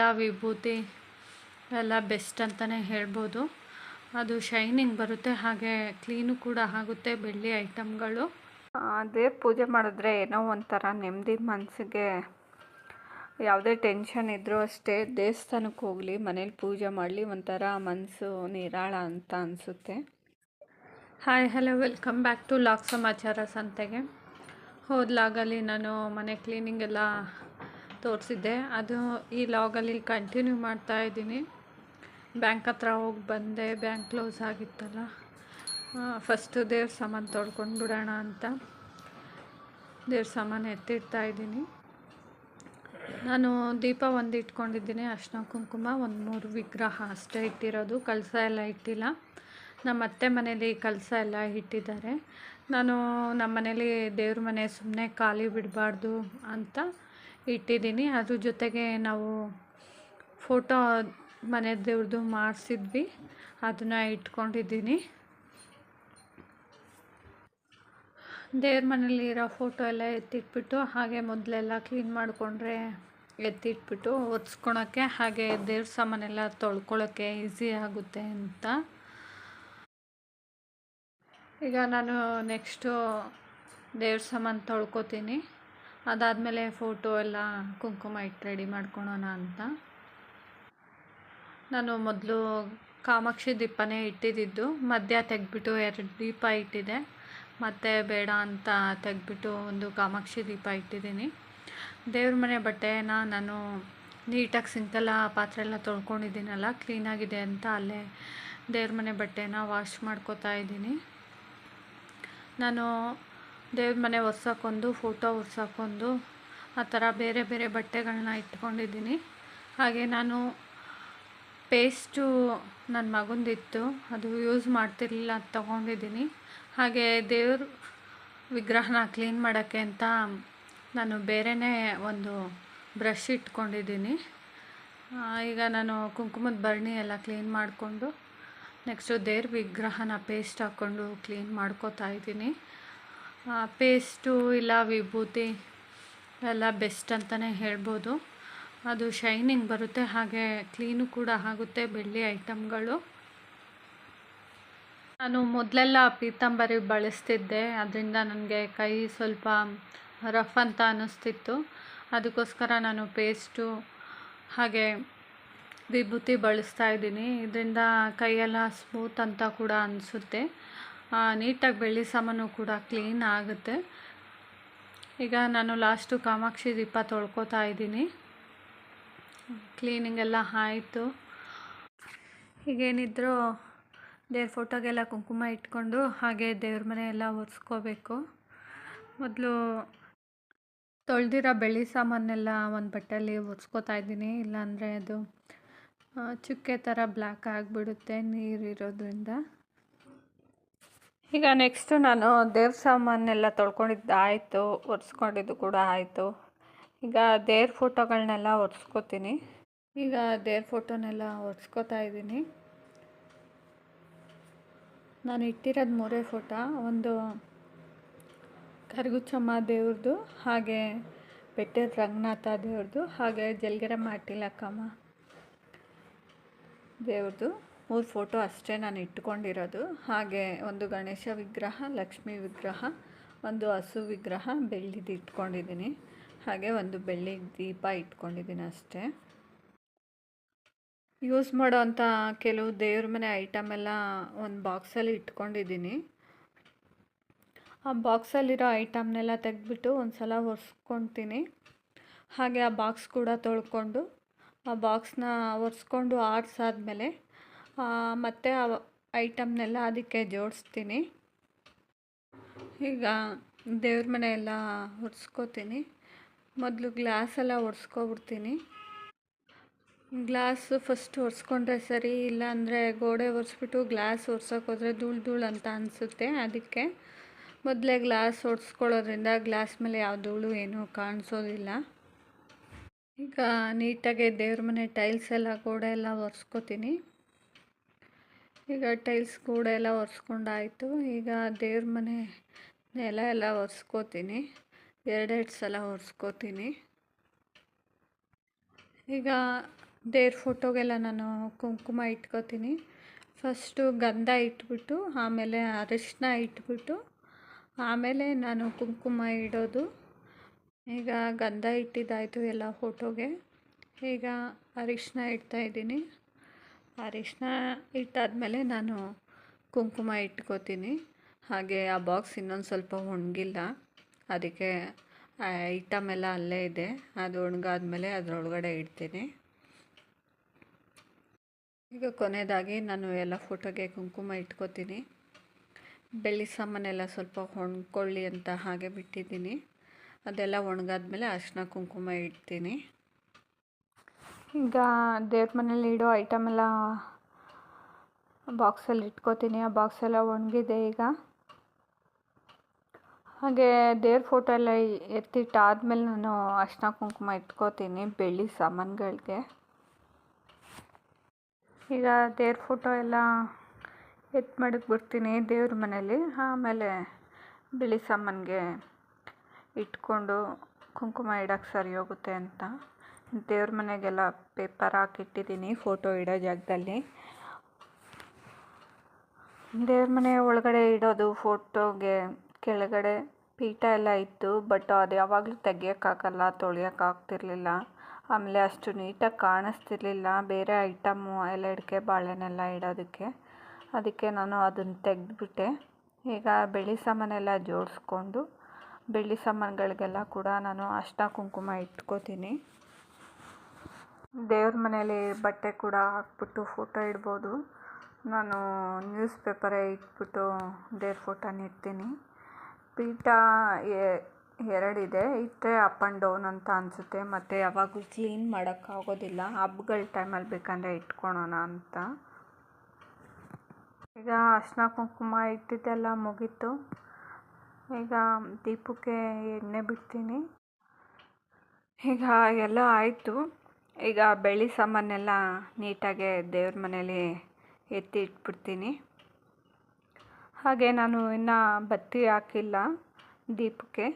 ಇಲ್ಲ ವಿಭೂತಿ ಎಲ್ಲ ಬೆಸ್ಟ್ ಅಂತಲೇ ಹೇಳ್ಬೋದು. ಅದು ಶೈನಿಂಗ್ ಬರುತ್ತೆ, ಹಾಗೆ ಕ್ಲೀನು ಕೂಡ ಆಗುತ್ತೆ ಬೆಳ್ಳಿ ಐಟಮ್ಗಳು. ದೇವ್ರ ಪೂಜೆ ಮಾಡಿದ್ರೆ ಏನೋ ಒಂಥರ ನೆಮ್ಮದಿ ಮನಸ್ಸಿಗೆ. ಯಾವುದೇ ಟೆನ್ಷನ್ ಇದ್ದರೂ ಅಷ್ಟೇ ದೇವಸ್ಥಾನಕ್ಕೆ ಹೋಗಲಿ ಮನೇಲಿ ಪೂಜೆ ಮಾಡಲಿ ಒಂಥರ ಮನಸ್ಸು ನಿರಾಳ ಅಂತ ಅನಿಸುತ್ತೆ. Hi hello welcome back to log ಸಮಾಚಾರ ಸಂತೆಗೆ. ಹೋದ ಲಾಗಲ್ಲಿ ನಾನು ಮನೆ ಕ್ಲೀನಿಂಗ್ ಎಲ್ಲ ತೋರಿಸಿದ್ದೆ, ಅದು ಈ ಲಾಗಲ್ಲಿ ಕಂಟಿನ್ಯೂ ಮಾಡ್ತಾ ಇದ್ದೀನಿ. ಬ್ಯಾಂಕ್ ಹತ್ರ ಹೋಗಿ ಬಂದೆ, ಬ್ಯಾಂಕ್ ಕ್ಲೋಸ್ ಆಗಿತ್ತಲ್ಲ. ಫಸ್ಟು ದೇವ್ರ ಸಾಮಾನು ತೊಳ್ಕೊಂಡು ಬಿಡೋಣ ಅಂತ ದೇವ್ರ ಸಾಮಾನು ಎತ್ತಿಡ್ತಾ ಇದ್ದೀನಿ. ನಾನು ದೀಪ ಒಂದು ಇಟ್ಕೊಂಡಿದ್ದೀನಿ, ಅರ್ಶಿನ ಕುಂಕುಮ, ಒಂದು 3 ವಿಗ್ರಹ ಅಷ್ಟೇ ಇಟ್ಟಿರೋದು. ಕಳಸ ಎಲ್ಲ ಇಟ್ಟಿಲ್ಲ. ನಮ್ಮ ಅತ್ತೆ ಮನೇಲಿ ಕಳಸ ಎಲ್ಲ ಇಟ್ಟಿದ್ದಾರೆ. ನಾನು ನಮ್ಮ ಮನೇಲಿ ದೇವ್ರ ಮನೆ ಸುಮ್ಮನೆ ಖಾಲಿ ಬಿಡಬಾರ್ದು ಅಂತ ಇಟ್ಟಿದ್ದೀನಿ. ಅದ್ರ ಜೊತೆಗೆ ನಾವು ಫೋಟೋ ಮನೆ ದೇವ್ರದ್ದು ಮಾಡಿಸಿದ್ವಿ, ಅದನ್ನು ಇಟ್ಕೊಂಡಿದ್ದೀನಿ. ದೇವ್ರ ಮನೇಲಿರೋ ಫೋಟೋ ಎಲ್ಲ ಎತ್ತಿಟ್ಬಿಟ್ಟು, ಹಾಗೆ ಮೊದಲೆಲ್ಲ ಕ್ಲೀನ್ ಮಾಡಿಕೊಂಡ್ರೆ ಎತ್ತಿಟ್ಬಿಟ್ಟು ಒರೆಸ್ಕೊಳಕ್ಕೆ, ಹಾಗೆ ದೇವ್ರ ಸಾಮಾನೆಲ್ಲ ತೊಳ್ಕೊಳ್ಳೋಕ್ಕೆ ಈಸಿ ಆಗುತ್ತೆ ಅಂತ. ಈಗ ನಾನು ನೆಕ್ಸ್ಟು ದೇವ್ರ ಸಾಮಾನು ತೊಳ್ಕೊತೀನಿ. ಅದಾದಮೇಲೆ ಫೋಟೋ ಎಲ್ಲ ಕುಂಕುಮ ಇಟ್ಟು ರೆಡಿ ಮಾಡ್ಕೊಳೋಣ ಅಂತ. ನಾನು ಮೊದಲು ಕಾಮಾಕ್ಷಿ ದೀಪನೇ ಇಟ್ಟಿದ್ದು, ಮಧ್ಯ ತೆಗೆದ್ಬಿಟ್ಟು 2 ದೀಪ ಇಟ್ಟಿದ್ದೆ, ಮತ್ತು ಬೇಡ ಅಂತ ತೆಗೆದ್ಬಿಟ್ಟು ಒಂದು ಕಾಮಾಕ್ಷಿ ದೀಪ ಇಟ್ಟಿದ್ದೀನಿ. ದೇವ್ರ ಮನೆ ಬಟ್ಟೆನ ನಾನು ನೀಟಾಗಿ ಸಿಂಕೆಲ್ಲ ಪಾತ್ರೆ ಎಲ್ಲ ತೊಳ್ಕೊಂಡಿದ್ದೀನಲ್ಲ, ಕ್ಲೀನಾಗಿದೆ ಅಂತ ಅಲ್ಲೇ ದೇವ್ರ ಮನೆ ಬಟ್ಟೆನ ವಾಶ್ ಮಾಡ್ಕೋತಾ ಇದ್ದೀನಿ. ನಾನು ದೇವ್ರ ಮನೆ ಒರ್ಸೋಕ್ಕೊಂದು, ಫೋಟೋ ಒರ್ಸೋಕ್ಕೊಂದು, ಆ ಥರ ಬೇರೆ ಬೇರೆ ಬಟ್ಟೆಗಳನ್ನ ಇಟ್ಕೊಂಡಿದ್ದೀನಿ. ಹಾಗೆ ನಾನು ಪೇಸ್ಟು ನನ್ನ ಮಗಂದಿತ್ತು, ಅದು ಯೂಸ್ ಮಾಡ್ತಿರ್ಲಿಲ್ಲ, ಅದು ತೊಗೊಂಡಿದ್ದೀನಿ. ಹಾಗೆ ದೇವ್ರ ವಿಗ್ರಹನ ಕ್ಲೀನ್ ಮಾಡೋಕ್ಕೆ ಅಂತ ನಾನು ಬೇರೆಯೇ ಒಂದು ಬ್ರಷ್ ಇಟ್ಕೊಂಡಿದ್ದೀನಿ. ಈಗ ನಾನು ಕುಂಕುಮದ ಭರಣಿ ಎಲ್ಲ ಕ್ಲೀನ್ ಮಾಡಿಕೊಂಡು ನೆಕ್ಸ್ಟು ದೇವ್ರ ವಿಗ್ರಹನ ಪೇಸ್ಟ್ ಹಾಕ್ಕೊಂಡು ಕ್ಲೀನ್ ಮಾಡ್ಕೋತಾ ಇದ್ದೀನಿ. ಪೇಸ್ಟು ಇಲ್ಲ ವಿಭೂತಿ ಎಲ್ಲ ಬೆಸ್ಟ್ ಅಂತಲೇ ಹೇಳ್ಬೋದು. ಅದು ಶೈನಿಂಗ್ ಬರುತ್ತೆ, ಹಾಗೆ ಕ್ಲೀನು ಕೂಡ ಆಗುತ್ತೆ ಬೆಳ್ಳಿ ಐಟಮ್ಗಳು. ನಾನು ಮೊದಲೆಲ್ಲ ಪೀತಾಂಬರಿ ಬಳಸ್ತಿದ್ದೆ, ಅದರಿಂದ ನನಗೆ ಕೈ ಸ್ವಲ್ಪ ರಫ್ ಅಂತ ಅನ್ನಿಸ್ತಿತ್ತು. ಅದಕ್ಕೋಸ್ಕರ ನಾನು ಪೇಸ್ಟು ಹಾಗೆ ವಿಭೂತಿ ಬಳಸ್ತಾ ಇದ್ದೀನಿ. ಇದರಿಂದ ಕೈಯೆಲ್ಲ ಸ್ಮೂತ್ ಅಂತ ಕೂಡ ಅನಿಸುತ್ತೆ, ನೀಟಾಗಿ ಬೆಳ್ಳಿ ಸಾಮಾನು ಕೂಡ ಕ್ಲೀನ್ ಆಗುತ್ತೆ. ಈಗ ನಾನು ಲಾಸ್ಟು ಕಾಮಾಕ್ಷಿ ದೀಪ ತೊಳ್ಕೊತಾ ಇದ್ದೀನಿ. ಕ್ಲೀನಿಂಗ್ ಎಲ್ಲ ಆಯಿತು. ಈಗೇನಿದ್ರೂ ದೇವ್ರ ಫೋಟೋಗೆಲ್ಲ ಕುಂಕುಮ ಇಟ್ಕೊಂಡು ಹಾಗೆ ದೇವ್ರ ಮನೆ ಎಲ್ಲ ಒರೆಸ್ಕೋಬೇಕು. ಮೊದಲು ತೊಳೆದಿರೋ ಬೆಳ್ಳಿ ಸಾಮಾನೆಲ್ಲ ಒಂದು ಬಟ್ಟೆಯಲ್ಲಿ ಒರೆಸ್ಕೋತಾ ಇದ್ದೀನಿ, ಇಲ್ಲಾಂದರೆ ಅದು ಚುಕ್ಕೆ ಥರ ಬ್ಲ್ಯಾಕ್ ಆಗಿಬಿಡುತ್ತೆ ನೀರಿರೋದ್ರಿಂದ. ಈಗ ನೆಕ್ಸ್ಟು ನಾನು ದೇವ್ರ ಸಾಮಾನೆಲ್ಲ ತೊಳ್ಕೊಂಡಿದ್ದು ಆಯಿತು, ಒರೆಸ್ಕೊಂಡಿದ್ದು ಕೂಡ ಆಯಿತು. ಈಗ ದೇವ್ರ ಫೋಟೋಗಳನ್ನೆಲ್ಲ ಒರೆಸ್ಕೋತೀನಿ. ಈಗ ದೇವ್ರ ಫೋಟೋನೆಲ್ಲ ಒರೆಸ್ಕೋತಾ ಇದ್ದೀನಿ. ನಾನು ಇಟ್ಟಿರೋದು 3 ಫೋಟೋ, ಒಂದು ಕರಗುಚ್ಚಮ್ಮ ದೇವ್ರದ್ದು, ಹಾಗೆ ಬೆಟ್ಟದ ರಂಗನಾಥ ದೇವ್ರದ್ದು, ಹಾಗೆ ಜಲಗೆರೆ ಮಾಟಿಲಕ್ಕಮ್ಮ ದೇವ್ರದ್ದು 3 ಫೋಟೋ ಅಷ್ಟೇ ನಾನು ಇಟ್ಕೊಂಡಿರೋದು. ಹಾಗೆ ಒಂದು ಗಣೇಶ ವಿಗ್ರಹ, ಲಕ್ಷ್ಮೀ ವಿಗ್ರಹ, ಒಂದು ಹಸು ವಿಗ್ರಹ ಬೆಳ್ಳಿದು ಇಟ್ಕೊಂಡಿದ್ದೀನಿ. ಹಾಗೆ ಒಂದು ಬೆಳ್ಳಿ ದೀಪ ಇಟ್ಕೊಂಡಿದ್ದೀನಿ ಅಷ್ಟೇ. ಯೂಸ್ ಮಾಡೋ ಅಂಥ ಕೆಲವು ದೇವ್ರ ಮನೆ ಐಟಮ್ ಎಲ್ಲ ಒಂದು ಬಾಕ್ಸಲ್ಲಿ ಇಟ್ಕೊಂಡಿದ್ದೀನಿ. ಆ ಬಾಕ್ಸಲ್ಲಿರೋ ಐಟಮ್ನೆಲ್ಲ ತೆಗೆದ್ಬಿಟ್ಟು ಒಂದು ಸಲ ಒರೆಸ್ಕೊತೀನಿ. ಹಾಗೆ ಆ ಬಾಕ್ಸ್ ಕೂಡ ತೊಳ್ಕೊಂಡು ಆ ಬಾಕ್ಸ್ನ ಒರೆಸ್ಕೊಂಡು ಆರಿಸಾದ್ಮೇಲೆ ಮತ್ತು ಆ ಐಟಮ್ನೆಲ್ಲ ಅದಕ್ಕೆ ಜೋಡಿಸ್ತೀನಿ. ಈಗ ದೇವ್ರ ಮನೆ ಎಲ್ಲ ಒರೆಸ್ಕೋತೀನಿ. ಮೊದಲು ಗ್ಲಾಸೆಲ್ಲ ಒರೆಸ್ಕೊಬಿಡ್ತೀನಿ. ಗ್ಲಾಸು ಫಸ್ಟ್ ಒರೆಸ್ಕೊಂಡ್ರೆ ಸರಿ, ಇಲ್ಲಾಂದರೆ ಗೋಡೆ ಒರೆಸ್ಬಿಟ್ಟು ಗ್ಲಾಸ್ ಒರೆಸೋಕ್ಕೋದ್ರೆ ಧೂಳು ಧೂಳು ಅಂತ ಅನಿಸುತ್ತೆ. ಅದಕ್ಕೆ ಮೊದಲೇ ಗ್ಲಾಸ್ ಒರೆಸ್ಕೊಳ್ಳೋದ್ರಿಂದ ಗ್ಲಾಸ್ ಮೇಲೆ ಯಾವ ಧೂಳು ಏನೂ ಕಾಣಿಸೋದಿಲ್ಲ. ಈಗ ನೀಟಾಗಿ ದೇವ್ರ ಮನೆ ಟೈಲ್ಸ್ ಎಲ್ಲ ಗೋಡೆ ಎಲ್ಲ ಒರೆಸ್ಕೋತೀನಿ. ಈಗ ಟೈಲ್ಸ್ ಗೋಡೆ ಎಲ್ಲ ಒರೆಸ್ಕೊಂಡಾಯಿತು. ಈಗ ದೇವ್ರ ಮನೆ ನೆಲ ಎಲ್ಲ ಒರೆಸ್ಕೋತೀನಿ, 2 ಸಲ ಒರೆಸ್ಕೋತೀನಿ. ಈಗ ದೇವ್ರ ಫೋಟೋಗೆಲ್ಲ ನಾನು ಕುಂಕುಮ ಇಟ್ಕೋತೀನಿ. ಫಸ್ಟು ಗಂಧ ಇಟ್ಬಿಟ್ಟು ಆಮೇಲೆ ಅರಿಶಿನ ಇಟ್ಬಿಟ್ಟು ಆಮೇಲೆ ನಾನು ಕುಂಕುಮ ಇಡೋದು. ಈಗ ಗಂಧ ಇಟ್ಟಿದ್ದಾಯಿತು ಎಲ್ಲ ಫೋಟೋಗೆ. ಈಗ ಅರಿಶಿನ ಇಡ್ತಾಯಿದ್ದೀನಿ. ಅರಿಶಿನ ಇಟ್ಟಾದಮೇಲೆ ನಾನು ಕುಂಕುಮ ಇಟ್ಕೋತೀನಿ. ಹಾಗೆ ಆ ಬಾಕ್ಸ್ ಇನ್ನೊಂದು ಸ್ವಲ್ಪ ಒಣಗಿಲ್ಲ, ಅದಕ್ಕೆ ಐಟಮ್ ಎಲ್ಲ ಅಲ್ಲೇ ಇದೆ. ಅದು ಒಣಗಾದ್ಮೇಲೆ ಅದರೊಳಗಡೆ ಇಡ್ತೀನಿ. ಈಗ ಕೊನೆಯದಾಗಿ ನಾನು ಎಲ್ಲ ಫೋಟೋಗೆ ಕುಂಕುಮ ಇಟ್ಕೋತೀನಿ. ಬೆಳ್ಳಿ ಸಾಮಾನೆಲ್ಲ ಸ್ವಲ್ಪ ಒಣ್ಕೊಳ್ಳಿ ಅಂತ ಹಾಗೆ ಬಿಟ್ಟಿದ್ದೀನಿ. ಅದೆಲ್ಲ ಒಣಗಾದ್ಮೇಲೆ ಅರಿಶಿನ ಕುಂಕುಮ ಇಡ್ತೀನಿ. ಈಗ ದೇವ್ರ ಮನೇಲಿ ಇಡೋ ಐಟಮ್ ಎಲ್ಲ ಬಾಕ್ಸಲ್ಲಿ ಇಟ್ಕೋತೀನಿ. ಆ ಬಾಕ್ಸ್ ಎಲ್ಲ ಒಣಗಿದೆ ಈಗ. ಹಾಗೆ ದೇವ್ರ ಫೋಟೋ ಎಲ್ಲ ಎತ್ತಿಟ್ಟಾದ್ಮೇಲೆ ನಾನು ಅರಿಶಿನ ಕುಂಕುಮ ಇಟ್ಕೋತೀನಿ ಬೆಳ್ಳಿ ಸಾಮಾನುಗಳಿಗೆ. ಈಗ ದೇವ್ರ ಫೋಟೋ ಎಲ್ಲ ಮಡಗ್ಬಿಡ್ತೀನಿ ದೇವ್ರ ಮನೇಲಿ. ಆಮೇಲೆ ಬೆಳ್ಳಿ ಸಾಮಾನಿಗೆ ಇಟ್ಕೊಂಡು ಕುಂಕುಮ ಇಡೋಕ್ಕೆ ಸರಿ ಹೋಗುತ್ತೆ ಅಂತ ದೇವ್ರ ಮನೆಗೆಲ್ಲ ಪೇಪರ್ ಹಾಕಿಟ್ಟಿದ್ದೀನಿ ಫೋಟೋ ಇಡೋ ಜಾಗದಲ್ಲಿ. ದೇವ್ರ ಮನೆ ಒಳಗಡೆ ಇಡೋದು ಫೋಟೋಗೆ ಕೆಳಗಡೆ ಪೀಠ ಎಲ್ಲ ಇತ್ತು, ಬಟ್ ಅದು ಯಾವಾಗಲೂ ತೆಗಿಯೋಕ್ಕಾಗಲ್ಲ, ತೊಳೆಯೋಕ್ಕಾಗ್ತಿರ್ಲಿಲ್ಲ. ಆಮೇಲೆ ಅಷ್ಟು ನೀಟಾಗಿ ಕಾಣಿಸ್ತಿರ್ಲಿಲ್ಲ ಬೇರೆ ಐಟಮ್ಮು ಎಲ್ಲ ಅಡಿಕೆ ಬಾಳೆನೆಲ್ಲ ಇಡೋದಕ್ಕೆ. ಅದಕ್ಕೆ ನಾನು ಅದನ್ನು ತೆಗೆದ್ಬಿಟ್ಟೆ. ಈಗ ಬೆಳ್ಳಿ ಸಾಮಾನೆಲ್ಲ ಜೋಡಿಸ್ಕೊಂಡು ಬೆಳ್ಳಿ ಸಾಮಾನುಗಳಿಗೆಲ್ಲ ಕೂಡ ನಾನು ಅರಿಶಿನ ಕುಂಕುಮ ಇಟ್ಕೋತೀನಿ. ದೇವ್ರ ಮನೇಲಿ ಬಟ್ಟೆ ಕೂಡ ಹಾಕ್ಬಿಟ್ಟು ಫೋಟೋ ಇಡ್ಬೋದು. ನಾನು ನ್ಯೂಸ್ ಪೇಪರೇ ಇಟ್ಬಿಟ್ಟು ದೇವ್ರ ಫೋಟೋನ ಇಡ್ತೀನಿ. ಪೀಠ ಎರಡಿದೆ, ಇಟ್ಟರೆ ಅಪ್ ಆ್ಯಂಡ್ ಡೌನ್ ಅಂತ ಅನಿಸುತ್ತೆ, ಮತ್ತು ಯಾವಾಗಲೂ ಕ್ಲೀನ್ ಮಾಡೋಕ್ಕಾಗೋದಿಲ್ಲ. ಹಬ್ಬಗಳ ಟೈಮಲ್ಲಿ ಬೇಕಂದರೆ ಇಟ್ಕೊಳೋಣ ಅಂತ. ಈಗ ಅರಿಶಿನ ಕುಂಕುಮ ಇಟ್ಟಿದ್ದೆಲ್ಲ ಮುಗೀತು. ಈಗ ದೀಪಕ್ಕೆ ಎಣ್ಣೆ ಬಿಡ್ತೀನಿ. ಈಗ ಎಲ್ಲ ಆಯಿತು. ಈಗ ಬೆಳ್ಳಿ ಸಾಮಾನೆಲ್ಲ ನೀಟಾಗೆ ದೇವ್ರ ಮನೇಲಿ ಎತ್ತಿ ಇಟ್ಬಿಡ್ತೀನಿ. ಹಾಗೆ ನಾನು ಇನ್ನು ಬತ್ತಿ ಹಾಕಿಲ್ಲ ದೀಪಕ್ಕೆ.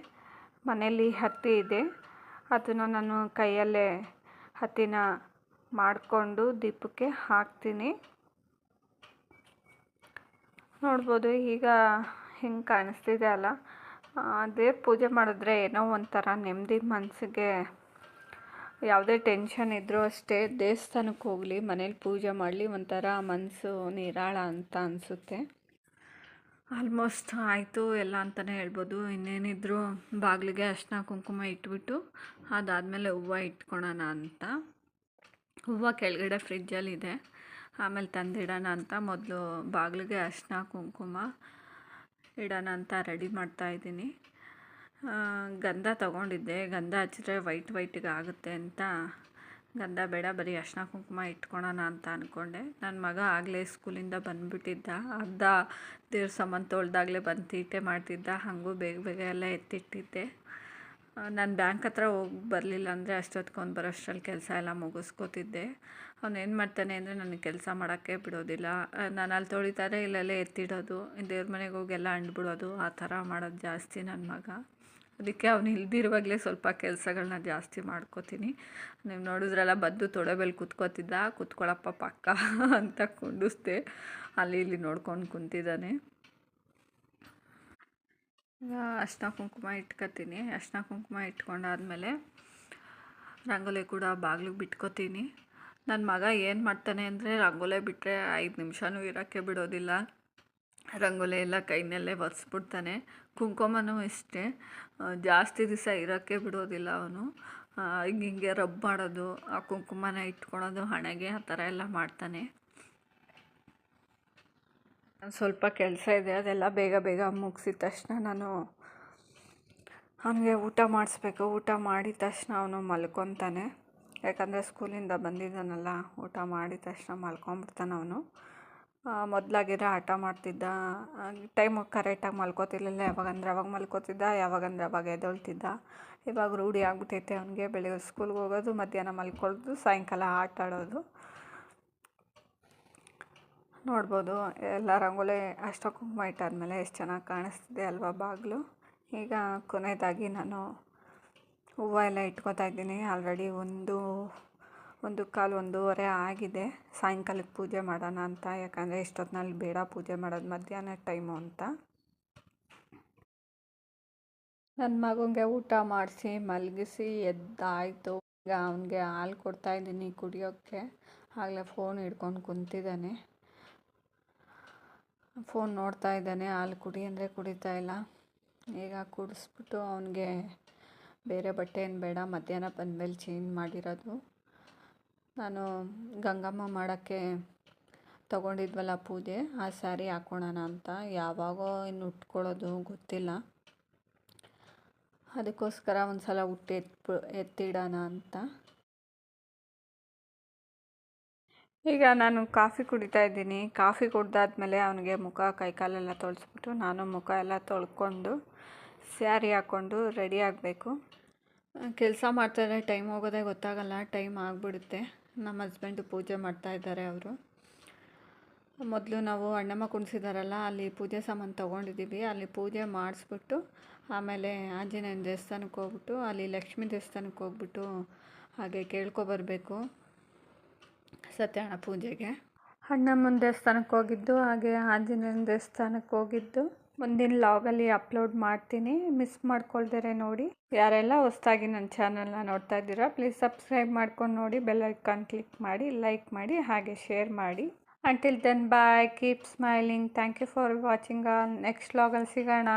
ಮನೇಲಿ ಹತ್ತಿ ಇದೆ, ಅದನ್ನು ನಾನು ಕೈಯಲ್ಲೇ ಹತ್ತಿನ ಮಾಡಿಕೊಂಡು ದೀಪಕ್ಕೆ ಹಾಕ್ತೀನಿ. ನೋಡ್ಬೋದು ಈಗ ಹಿಂಗೆ ಕಾಣಿಸ್ತಿದೆ ಅಲ್ಲ. ದೇವ್ರ ಪೂಜೆ ಮಾಡಿದ್ರೆ ಏನೋ ಒಂಥರ ನೆಮ್ಮದಿ ಮನಸ್ಸಿಗೆ. ಯಾವುದೇ ಟೆನ್ಷನ್ ಇದ್ದರೂ ಅಷ್ಟೇ, ದೇವಸ್ಥಾನಕ್ಕೆ ಹೋಗಲಿ ಮನೇಲಿ ಪೂಜೆ ಮಾಡಲಿ ಒಂಥರ ಮನಸ್ಸು ನಿರಾಳ ಅಂತ ಅನಿಸುತ್ತೆ. ಆಲ್ಮೋಸ್ಟ್ ಆಯಿತು ಎಲ್ಲ ಅಂತಲೇ ಹೇಳ್ಬೋದು. ಇನ್ನೇನಿದ್ರು ಬಾಗಿಲಿಗೆ ಅರಿಶಿನ ಕುಂಕುಮ ಇಟ್ಬಿಟ್ಟು ಅದಾದಮೇಲೆ ಹೂವು ಇಟ್ಕೊಳೋಣ ಅಂತ. ಹೂವು ಕೆಳಗಡೆ ಫ್ರಿಜ್ಜಲ್ಲಿದೆ, ಆಮೇಲೆ ತಂದಿಡೋಣ ಅಂತ ಮೊದಲು ಬಾಗಿಲಿಗೆ ಅರಿಶಿನ ಕುಂಕುಮ ಇಡೋಣ ಅಂತ ರೆಡಿ ಮಾಡ್ತಾಯಿದ್ದೀನಿ. ಗಂಧ ತೊಗೊಂಡಿದ್ದೆ, ಗಂಧ ಹಚ್ಚಿದ್ರೆ ವೈಟಿಗೆ ಆಗುತ್ತೆ ಅಂತ ಗಂಧ ಬೇಡ, ಬರೀ ಅರಿಶಿನ ಕುಂಕುಮ ಇಟ್ಕೊಳೋಣ ಅಂತ ಅಂದ್ಕೊಂಡೆ. ನನ್ನ ಮಗ ಆಗಲೇ ಸ್ಕೂಲಿಂದ ಬಂದುಬಿಟ್ಟಿದ್ದ, ಅರ್ಧ ದೇವ್ರ ಸಾಮಾನು ತೊಳೆದಾಗಲೇ ಬಂದು ತೀಟೆ ಮಾಡ್ತಿದ್ದ. ಹಾಗೂ ಬೇಗ ಎಲ್ಲ ಎತ್ತಿಟ್ಟಿದ್ದೆ. ನಾನು ಬ್ಯಾಂಕ್ ಹತ್ರ ಹೋಗಿ ಬರಲಿಲ್ಲ ಅಂದರೆ ಅಷ್ಟೊತ್ಕೊಂಡು ಬರೋಷ್ಟರಲ್ಲಿ ಕೆಲಸ ಎಲ್ಲ ಮುಗಿಸ್ಕೋತಿದ್ದೆ. ಅವನು ಏನು ಮಾಡ್ತಾನೆ ಅಂದರೆ ನನಗೆ ಕೆಲಸ ಮಾಡೋಕ್ಕೆ ಬಿಡೋದಿಲ್ಲ. ನಾನು ಅಲ್ಲಿ ತೊಳಿತಾರೆ ಇಲ್ಲೆಲ್ಲ ಎತ್ತಿಡೋದು, ದೇವ್ರ ಮನೆಗೆ ಹೋಗೆಲ್ಲ ಅಂಡ್ಬಿಡೋದು, ಆ ಥರ ಮಾಡೋದು ಜಾಸ್ತಿ ನನ್ನ ಮಗ. ಅದಕ್ಕೆ ಅವನು ಇಲ್ದಿರುವಾಗಲೇ ಸ್ವಲ್ಪ ಕೆಲಸಗಳನ್ನ ಜಾಸ್ತಿ ಮಾಡ್ಕೋತೀನಿ. ನೀವು ನೋಡಿದ್ರೆಲ್ಲ ಬಂದು ತೊಡೆಬೆಲ್ಲಿ ಕೂತ್ಕೊಳ್ಳಪ್ಪ ಪಕ್ಕ ಅಂತ ಕುಂಡಿಸ್ದೆ. ಅಲ್ಲಿ ಇಲ್ಲಿ ನೋಡ್ಕೊಂಡು ಕುಂತಿದ್ದಾನೆ. ಅರಿಶಿನ ಕುಂಕುಮ ಇಟ್ಕೊತೀನಿ. ಅರಿಶಿನ ಕುಂಕುಮ ಇಟ್ಕೊಂಡಾದ್ಮೇಲೆ ರಂಗೋಲಿ ಕೂಡ ಬಾಗಿಲಿಗೆ ಬಿಟ್ಕೋತೀನಿ. ನನ್ನ ಮಗ ಏನು ಮಾಡ್ತಾನೆ ಅಂದರೆ ರಂಗೋಲಿ ಬಿಟ್ಟರೆ 5 ನಿಮಿಷನೂ ಇರೋಕ್ಕೆ ಬಿಡೋದಿಲ್ಲ. ರಂಗೋಲಿ ಎಲ್ಲ ಕೈನಲ್ಲೇ ಒರೆಸ್ಬಿಡ್ತಾನೆ. ಕುಂಕುಮನೂ ಇಷ್ಟೇ, ಜಾಸ್ತಿ ದಿವಸ ಇರೋಕ್ಕೆ ಬಿಡೋದಿಲ್ಲ ಅವನು. ಹಿಂಗೆ ರಬ್ ಮಾಡೋದು, ಆ ಕುಂಕುಮನ ಇಟ್ಕೊಳೋದು ಹಣೆಗೆ, ಆ ಥರ ಎಲ್ಲ ಮಾಡ್ತಾನೆ. ಸ್ವಲ್ಪ ಕೆಲಸ ಇದೆ, ಅದೆಲ್ಲ ಬೇಗ ಮುಗಿಸಿದ ತಕ್ಷಣ ನಾನು ಅವನಿಗೆ ಊಟ ಮಾಡಿಸ್ಬೇಕು. ಊಟ ಮಾಡಿದ ತಕ್ಷಣ ಅವನು ಮಲ್ಕೊತಾನೆ, ಯಾಕಂದರೆ ಸ್ಕೂಲಿಂದ ಬಂದಿದ್ದಾನಲ್ಲ. ಊಟ ಮಾಡಿದ ತಕ್ಷಣ ಮಲ್ಕೊಂಬಿಡ್ತಾನೆ ಅವನು. ಮೊದಲಾಗಿರೋ ಹಠ ಮಾಡ್ತಿದ್ದ, ಟೈಮಿಗೆ ಕರೆಕ್ಟಾಗಿ ಮಲ್ಕೋತಿರ್ಲಿಲ್ಲ. ಯಾವಾಗಂದ್ರೆ ಅವಾಗ ಮಲ್ಕೋತಿದ್ದ, ಯಾವಾಗಂದ್ರೆ ಅವಾಗ ಎದ್ದೇಳ್ತಿದ್ದ. ಇವಾಗ ರೂಢಿ ಆಗ್ಬಿಟ್ಟೈತೆ ಅವನಿಗೆ. ಬೆಳಿಗ್ಗೆ ಸ್ಕೂಲ್ಗೆ ಹೋಗೋದು, ಮಧ್ಯಾಹ್ನ ಮಲ್ಕೊಳ್ಳೋದು, ಸಾಯಂಕಾಲ ಆಟ ಆಡೋದು. ನೋಡ್ಬೋದು ಎಲ್ಲ ರಂಗೋಲಿ ಅರಿಶಿನ ಕುಂಕುಮ ಇಟ್ಟಾದಮೇಲೆ ಎಷ್ಟು ಚೆನ್ನಾಗಿ ಕಾಣಿಸ್ತಿದೆ ಅಲ್ವಾ ಬಾಗಿಲು. ಈಗ ಕೊನೆಯದಾಗಿ ನಾನು ಹೂವು ಎಲ್ಲ ಇಟ್ಕೋತಾ ಇದ್ದೀನಿ. ಆಲ್ರೆಡಿ 1:15 1:30 ಆಗಿದೆ. ಸಾಯಂಕಾಲಕ್ಕೆ ಪೂಜೆ ಮಾಡೋಣ ಅಂತ, ಯಾಕಂದರೆ ಇಷ್ಟೊತ್ತಿನಲ್ಲಿ ಬೇಡ ಪೂಜೆ ಮಾಡೋದು, ಮಧ್ಯಾಹ್ನ ಟೈಮು ಅಂತ. ನನ್ನ ಮಗನಿಗೆ ಊಟ ಮಾಡಿಸಿ ಮಲಗಿಸಿ ಎದ್ದಾಯಿತು. ಈಗ ಅವನಿಗೆ ಹಾಲು ಕೊಡ್ತಾಯಿದ್ದೀನಿ ಕುಡಿಯೋಕ್ಕೆ. ಆಗಲೇ ಫೋನ್ ಹಿಡ್ಕೊಂಡು ಕುಂತಿದ್ದಾನೆ, ಫೋನ್ ನೋಡ್ತಾ ಇದ್ದಾನೆ. ಹಾಲು ಕುಡಿ ಅಂದರೆ ಕುಡಿತಾ ಇಲ್ಲ. ಈಗ ಕುಡಿಸ್ಬಿಟ್ಟು ಅವನಿಗೆ ಬೇರೆ ಬಟ್ಟೆ ಏನು ಬೇಡ, ಮಧ್ಯಾಹ್ನ ಬಂದಮೇಲೆ ಚೇಂಜ್ ಮಾಡಿರೋದು. ನಾನು ಗಂಗಮ್ಮ ಮಾಡೋಕ್ಕೆ ತೊಗೊಂಡಿದ್ವಲ್ಲ ಪೂಜೆ, ಆ ಸ್ಯಾರಿ ಹಾಕ್ಕೊಳ್ಳೋಣ ಅಂತ. ಯಾವಾಗೋ ಇನ್ನು ಉಟ್ಕೊಳ್ಳೋದು ಗೊತ್ತಿಲ್ಲ, ಅದಕ್ಕೋಸ್ಕರ ಒಂದು ಸಲ ಎತ್ತಿಡೋಣ ಅಂತ. ಈಗ ನಾನು ಕಾಫಿ ಕುಡಿತಾ ಇದ್ದೀನಿ. ಕಾಫಿ ಕುಡ್ದಾದ್ಮೇಲೆ ಅವನಿಗೆ ಮುಖ ಕೈಕಾಲೆಲ್ಲ ತೊಳೆಸ್ಬಿಟ್ಟು ನಾನು ಮುಖ ಎಲ್ಲ ತೊಳ್ಕೊಂಡು ಸ್ಯಾರಿ ಹಾಕ್ಕೊಂಡು ರೆಡಿ ಆಗಬೇಕು. ಕೆಲಸ ಮಾಡ್ತಾಯಿದ್ರೆ ಟೈಮ್ ಹೋಗೋದೇ ಗೊತ್ತಾಗಲ್ಲ, ಟೈಮ್ ಆಗಿಬಿಡುತ್ತೆ. ನಮ್ಮ ಹಸ್ಬೆಂಡು ಪೂಜೆ ಮಾಡ್ತಾಯಿದ್ದಾರೆ. ಅವರು ಮೊದಲು ನಾವು ಅಣ್ಣಮ್ಮ ಕುಣಿಸಿದಾರಲ್ಲ, ಅಲ್ಲಿ ಪೂಜೆ ಸಾಮಾನು ತೊಗೊಂಡಿದ್ದೀವಿ. ಅಲ್ಲಿ ಪೂಜೆ ಮಾಡಿಸ್ಬಿಟ್ಟು ಆಮೇಲೆ ಆಂಜನೇಯನ ದೇವಸ್ಥಾನಕ್ಕೆ ಹೋಗ್ಬಿಟ್ಟು ಅಲ್ಲಿ ಲಕ್ಷ್ಮೀ ದೇವಸ್ಥಾನಕ್ಕೆ ಹೋಗ್ಬಿಟ್ಟು ಹಾಗೆ ಕೇಳ್ಕೊಬರ್ಬೇಕು ಸತ್ಯನಾರಾಯಣ ಪೂಜೆಗೆ. ಅಣ್ಣಮ್ಮನ ದೇವಸ್ಥಾನಕ್ಕೆ ಹೋಗಿದ್ದು, ಹಾಗೆ ಆಂಜನೇಯನ ದೇವಸ್ಥಾನಕ್ಕೆ ಹೋಗಿದ್ದು ಮುಂದಿನ ಲಾಗಲ್ಲಿ ಅಪ್ಲೋಡ್ ಮಾಡ್ತೀನಿ, ಮಿಸ್ ಮಾಡ್ಕೊಳ್ದೇರೆ ನೋಡಿ. ಯಾರೆಲ್ಲ ಹೊಸದಾಗಿ ನನ್ನ ಚಾನಲ್ನ ನೋಡ್ತಾ ಇದ್ದೀರಾ ಪ್ಲೀಸ್ ಸಬ್ಸ್ಕ್ರೈಬ್ ಮಾಡ್ಕೊಂಡು ನೋಡಿ, ಬೆಲ್ ಐಕಾನ್ ಕ್ಲಿಕ್ ಮಾಡಿ, ಲೈಕ್ ಮಾಡಿ, ಹಾಗೆ ಶೇರ್ ಮಾಡಿ. Until then, bye, keep smiling. Thank you for watching. Next vlog ಅಲ್ಲಿ ಸಿಗೋಣ.